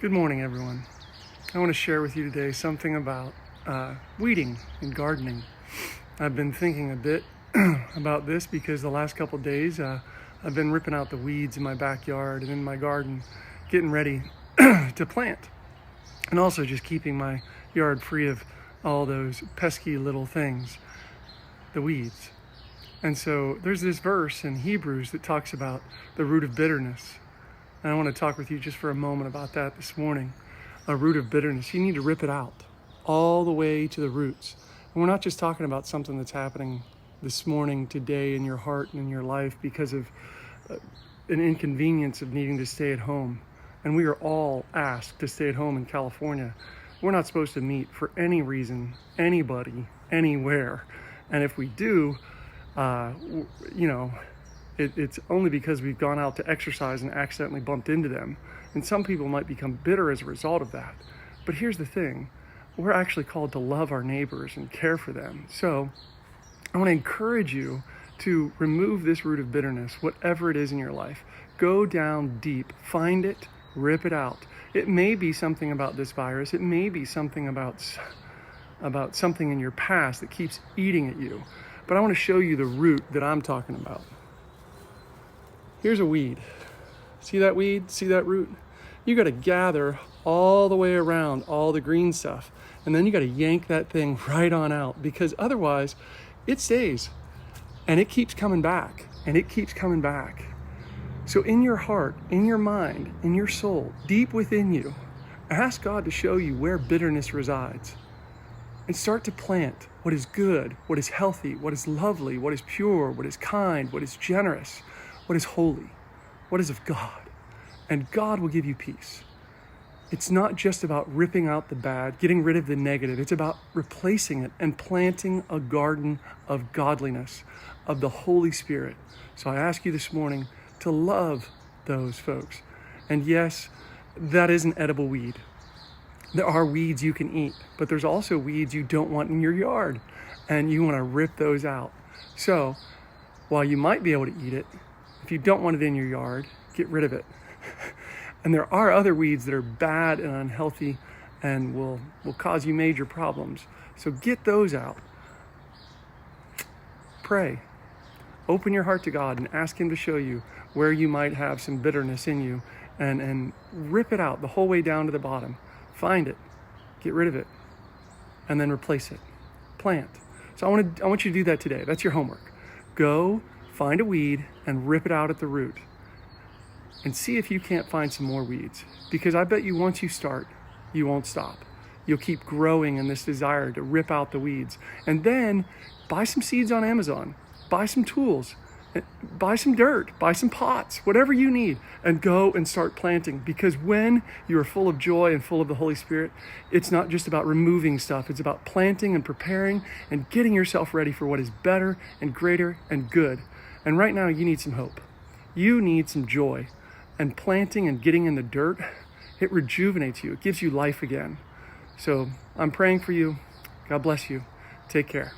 Good morning, everyone. I want to share with you today something about weeding and gardening. I've been thinking a bit about this because the last couple of days I've been ripping out the weeds in my backyard and in my garden, getting ready to plant, and also just keeping my yard free of all those pesky little things, the weeds. And so there's this verse in Hebrews that talks about the root of bitterness. And I want to talk with you just for a moment about that this morning. A root of bitterness. You need to rip it out all the way to the roots. And we're not just talking about something that's happening this morning, today, in your heart and in your life because of an inconvenience of needing to stay at home. And we are all asked to stay at home in California. We're not supposed to meet for any reason, anybody, anywhere. And if we do, it's only because we've gone out to exercise and accidentally bumped into them. And some people might become bitter as a result of that. But here's the thing. We're actually called to love our neighbors and care for them. So I want to encourage you to remove this root of bitterness, whatever it is in your life. Go down deep, find it, rip it out. It may be something about this virus. It may be something about something in your past that keeps eating at you. But I want to show you the root that I'm talking about. Here's a weed. See that weed? See that root? You got to gather all the way around all the green stuff. And then you got to yank that thing right on out, because otherwise it stays and it keeps coming back and it keeps coming back. So in your heart, in your mind, in your soul, deep within you, ask God to show you where bitterness resides and start to plant what is good, what is healthy, what is lovely, what is pure, what is kind, what is generous, what is holy, what is of God. And God will give you peace. It's not just about ripping out the bad, getting rid of the negative. It's about replacing it and planting a garden of godliness, of the Holy Spirit. So I ask you this morning to love those folks. And yes, that is an edible weed. There are weeds you can eat, but there's also weeds you don't want in your yard, and you want to rip those out. So while you might be able to eat it, if you don't want it in your yard, get rid of it. And there are other weeds that are bad and unhealthy and will cause you major problems. So get those out. Pray. Open your heart to God and ask Him to show you where you might have some bitterness in you, and rip it out the whole way down to the bottom. Find it. Get rid of it. And then replace it. Plant. So I want you to do that today. That's your homework. Go find a weed and rip it out at the root. And see if you can't find some more weeds. Because I bet you once you start, you won't stop. You'll keep growing in this desire to rip out the weeds. And then buy some seeds on Amazon. Buy some tools. Buy some dirt. Buy some pots. Whatever you need. And go and start planting. Because when you are full of joy and full of the Holy Spirit, it's not just about removing stuff. It's about planting and preparing and getting yourself ready for what is better and greater and good. And right now you need some hope. You need some joy. And planting and getting in the dirt, it rejuvenates you. It gives you life again. So I'm praying for you. God bless you. Take care.